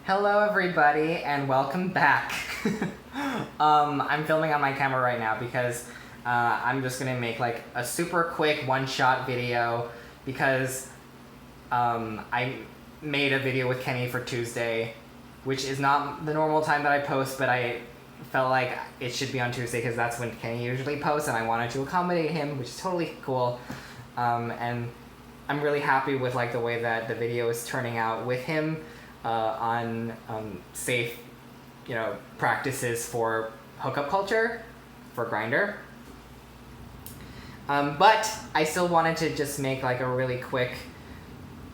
Hello everybody and welcome back. I'm filming on my camera right now because I'm just gonna make like a super quick one-shot video because I made a video with Kenny for Tuesday, which is not the normal time that I post, but I felt like it should be on Tuesday because that's when Kenny usually posts and I wanted to accommodate him, which is totally cool. And I'm really happy with like the way that the video is turning out with him on safe, practices for hookup culture, for Grindr. But I still wanted to just make like a really quick,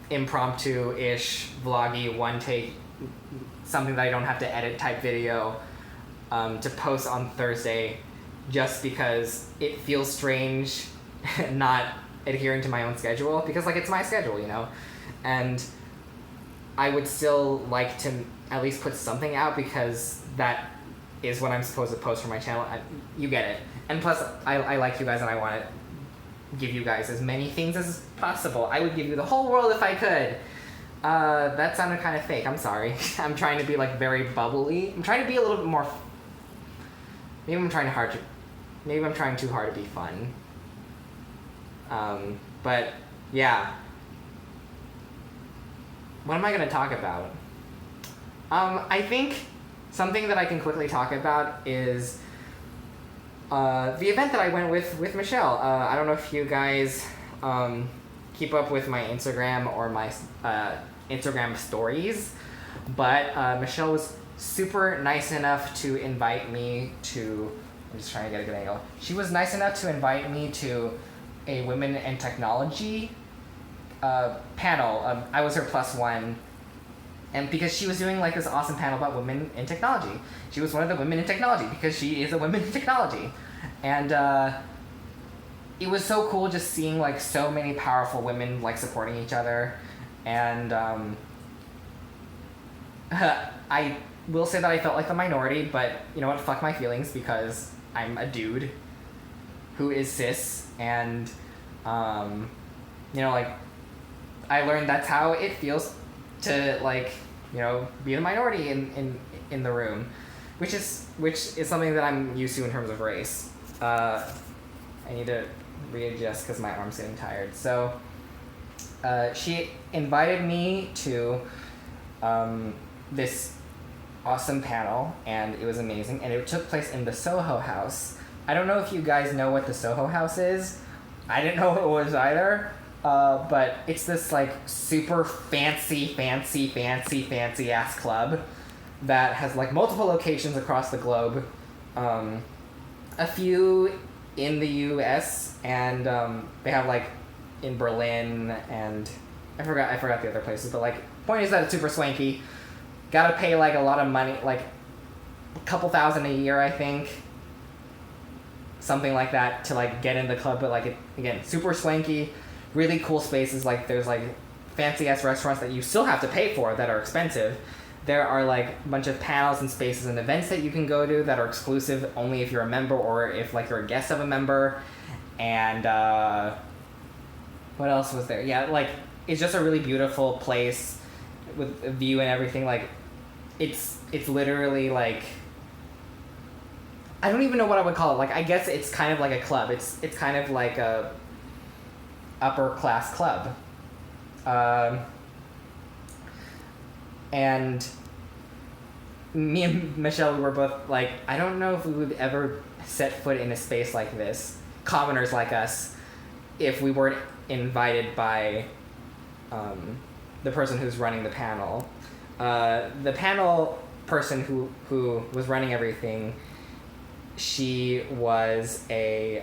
impromptu-ish, vloggy, one-take, something that I don't have to edit type video to post on Thursday, just because it feels strange not adhering to my own schedule, because like it's my schedule, and I would still like to at least put something out because that is what I'm supposed to post for my channel. You get it. And plus, I like you guys and I want to give you guys as many things as possible. I would give you the whole world if I could. That sounded kind of fake. I'm sorry. I'm trying to be like very bubbly. I'm trying to be a little bit more... Maybe I'm trying too hard to be fun. But yeah. What am I going to talk about? I think something that I can quickly talk about is the event that I went with Michelle. I don't know if you guys keep up with my Instagram or my Instagram stories, but Michelle was super nice enough to invite me to... I'm just trying to get a good angle. She was nice enough to invite me to a Women in Technology panel. I was her +1, and because she was doing like this awesome panel about women in technology. She was one of the women in technology because she is a woman in technology, and it was so cool just seeing like so many powerful women like supporting each other. And I will say that I felt like the minority, but you know what, fuck my feelings, because I'm a dude who is cis, and like I learned that's how it feels to like, be the minority in the room, which is something that I'm used to in terms of race. I need to readjust because my arm's getting tired. So she invited me to this awesome panel, and it was amazing, and it took place in the Soho House. I don't know if you guys know what the Soho House is. I didn't know what it was either. But it's this like super fancy ass club that has like multiple locations across the globe. A few in the US, and they have like in Berlin, and I forgot the other places, but like point is that it's super swanky. Gotta pay like a lot of money, like a couple thousand a year, I think. Something like that to like get in the club, but like again, super swanky. Really cool spaces, like there's like fancy ass restaurants that you still have to pay for that are expensive. There are like a bunch of panels and spaces and events that you can go to that are exclusive only if you're a member or if like you're a guest of a member. And what else was there? Yeah, like it's just a really beautiful place with a view and everything. Like it's literally like, I don't even know what I would call it. Like I guess it's kind of like a club. It's kind of like a upper class club. And me and Michelle, we were both like, I don't know if we would ever set foot in a space like this, commoners like us, if we weren't invited by the person who's running the panel. The panel person who was running everything, she was a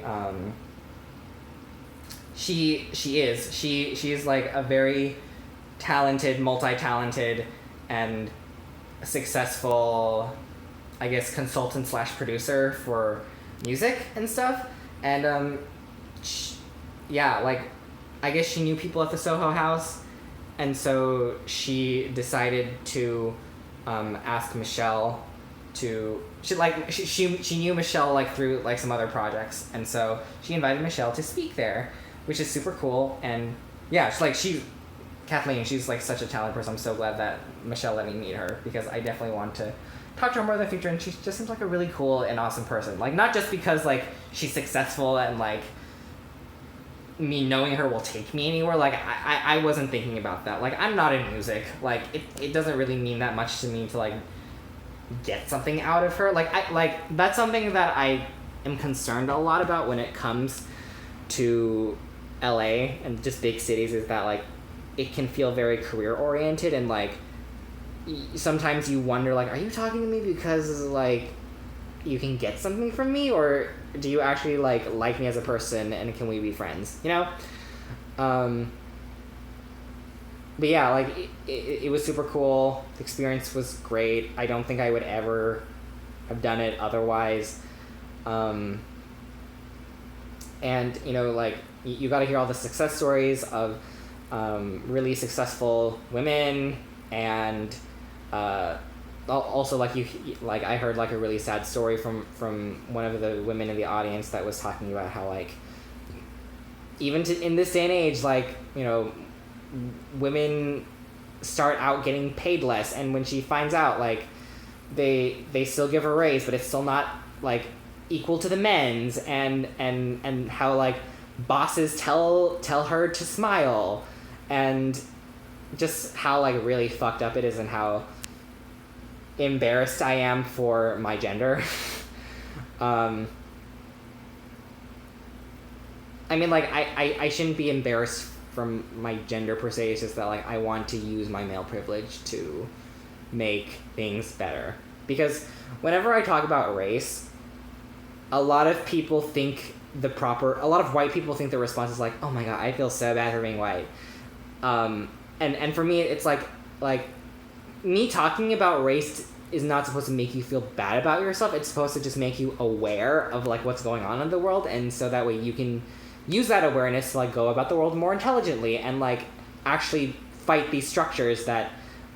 She is like a very talented, multi-talented, and successful, I guess, consultant / producer for music and stuff. And like I guess she knew people at the Soho House, and so she decided to ask Michelle to... She knew Michelle like through like some other projects, and so she invited Michelle to speak there, which is super cool. And yeah, she Kathleen, she's like such a talented person. I'm so glad that Michelle let me meet her, because I definitely want to talk to her more in the future, and she just seems like a really cool and awesome person. Like, not just because like she's successful and like me knowing her will take me anywhere. Like, I wasn't thinking about that. Like, I'm not in music. Like, it doesn't really mean that much to me to like get something out of her. Like that's something that I am concerned a lot about when it comes to LA and just big cities, is that like it can feel very career oriented, and like sometimes you wonder, like, are you talking to me because like you can get something from me, or do you actually like me as a person, and can we be friends, you know? But yeah, like it was super cool. The experience was great. I don't think I would ever have done it otherwise. And you know, like you got to hear all the success stories of really successful women, and also like I heard like a really sad story from one of the women in the audience that was talking about how like even in this day and age, like, you know, women start out getting paid less, and when she finds out, like they still give her a raise, but it's still not like equal to the men's, and how like bosses tell her to smile, and just how like really fucked up it is, and how embarrassed I am for my gender. I mean, like I shouldn't be embarrassed from my gender per se. It's just that like I want to use my male privilege to make things better, because whenever I talk about race, a lot of white people think the response is like, oh my god, I feel so bad for being white. And for me, it's like me talking about race is not supposed to make you feel bad about yourself. It's supposed to just make you aware of like what's going on in the world, and so that way you can use that awareness to like go about the world more intelligently, and like actually fight these structures that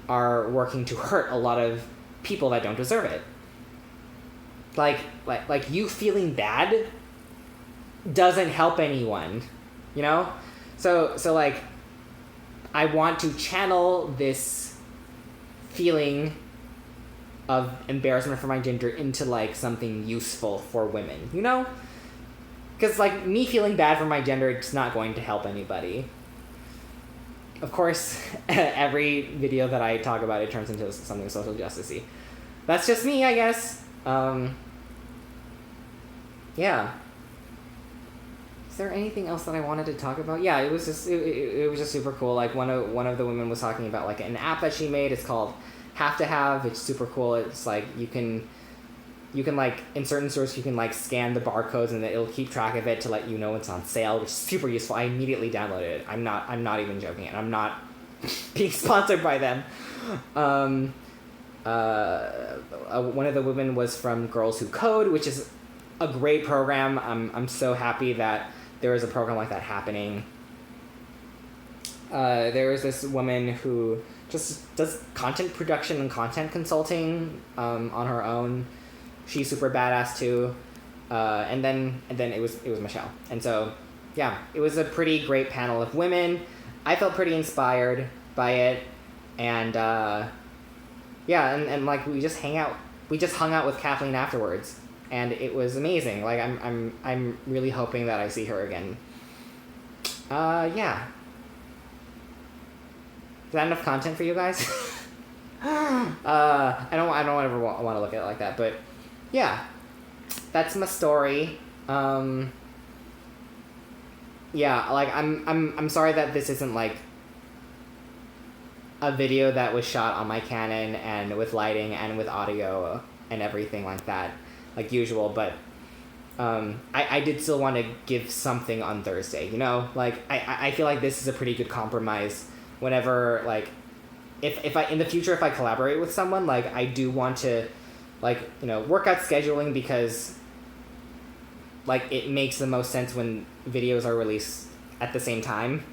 are working to hurt a lot of people that don't deserve it. Like you feeling bad doesn't help anyone, you know? So like I want to channel this feeling of embarrassment for my gender into like something useful for women, you know? Because like me feeling bad for my gender, it's not going to help anybody. Of course, every video that I talk about, it turns into something social justice-y. That's just me, I guess. Yeah. Is there anything else that I wanted to talk about? Yeah, it was just super cool. Like one of the women was talking about like an app that she made. It's called Have to Have. It's super cool. It's like you can like in certain stores you can like scan the barcodes, and it'll keep track of it to let you know it's on sale, which is super useful. I immediately downloaded it. I'm not even joking, and I'm not being sponsored by them. One of the women was from Girls Who Code, which is a great program. I'm so happy that there is a program like that happening. There is this woman who just does content production and content consulting on her own. She's super badass too. And then it was Michelle. And so yeah, it was a pretty great panel of women. I felt pretty inspired by it, and yeah, and like we just hung out with Kathleen afterwards, and it was amazing. Like I'm really hoping that I see her again. Yeah. Is that enough content for you guys? I don't ever want to look at it like that, but yeah, that's my story. Yeah, like I'm sorry that this isn't like a video that was shot on my Canon and with lighting and with audio and everything like that, like usual, but I did still want to give something on Thursday, you know? Like I feel like this is a pretty good compromise whenever, like, if I in the future if I collaborate with someone, like I do want to, like, you know, work out scheduling, because like it makes the most sense when videos are released at the same time.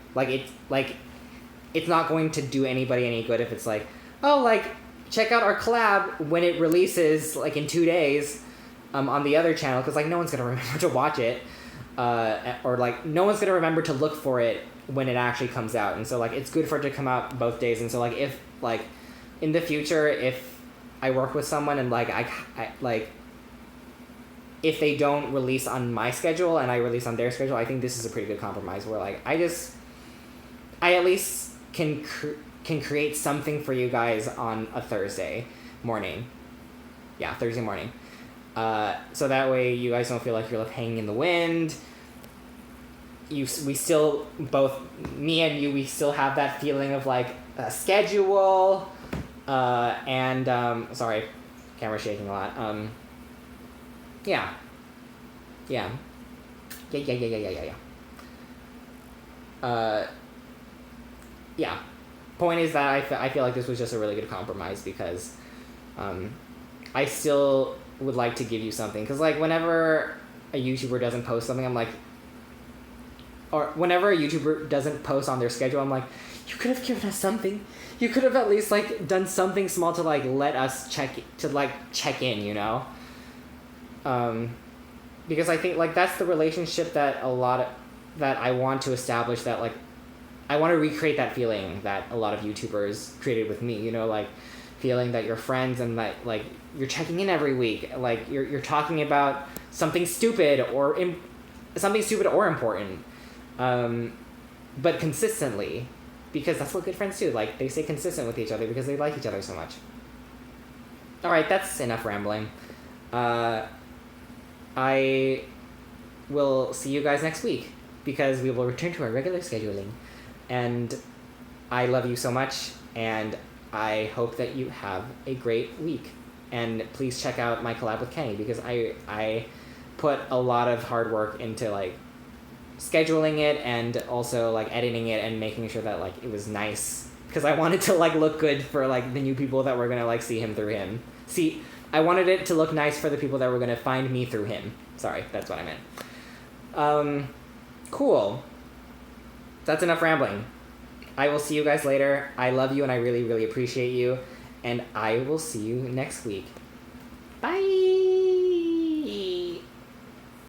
It's not going to do anybody any good if it's like, oh, like, check out our collab when it releases like in 2 days on the other channel, because like no one's gonna remember to watch it, or like no one's gonna remember to look for it when it actually comes out. And so like it's good for it to come out both days. And so like if like in the future, if I work with someone and like I like if they don't release on my schedule and I release on their schedule, I think this is a pretty good compromise where like I at least can create something for you guys on a Thursday morning. Yeah, Thursday morning. So that way you guys don't feel like you're like hanging in the wind. We still, both me and you, we still have that feeling of like a schedule. And sorry, camera's shaking a lot. Yeah. Yeah. Yeah. Point is that I feel like this was just a really good compromise because I still would like to give you something. Because like whenever a YouTuber doesn't post something, I'm like, or whenever a YouTuber doesn't post on their schedule, I'm like, you could have given us something. You could have at least like done something small to like let us check in, you know? Because I think like that's the relationship that that I want to establish, that like I want to recreate that feeling that a lot of YouTubers created with me, you know, like feeling that you're friends and that like you're checking in every week, like you're talking about something stupid or important, but consistently, because that's what good friends do. Like they stay consistent with each other because they like each other so much. All right, that's enough rambling. I will see you guys next week because we will return to our regular scheduling. And I love you so much, and I hope that you have a great week. And please check out my collab with Kenny because I put a lot of hard work into like scheduling it and also like editing it and making sure that like it was nice, because I wanted to like look good for like the new people that were gonna like see him through him. I wanted it to look nice for the people that were gonna find me through him. Sorry, that's what I meant. Cool. That's enough rambling. I will see you guys later. I love you and I really, really appreciate you. And I will see you next week.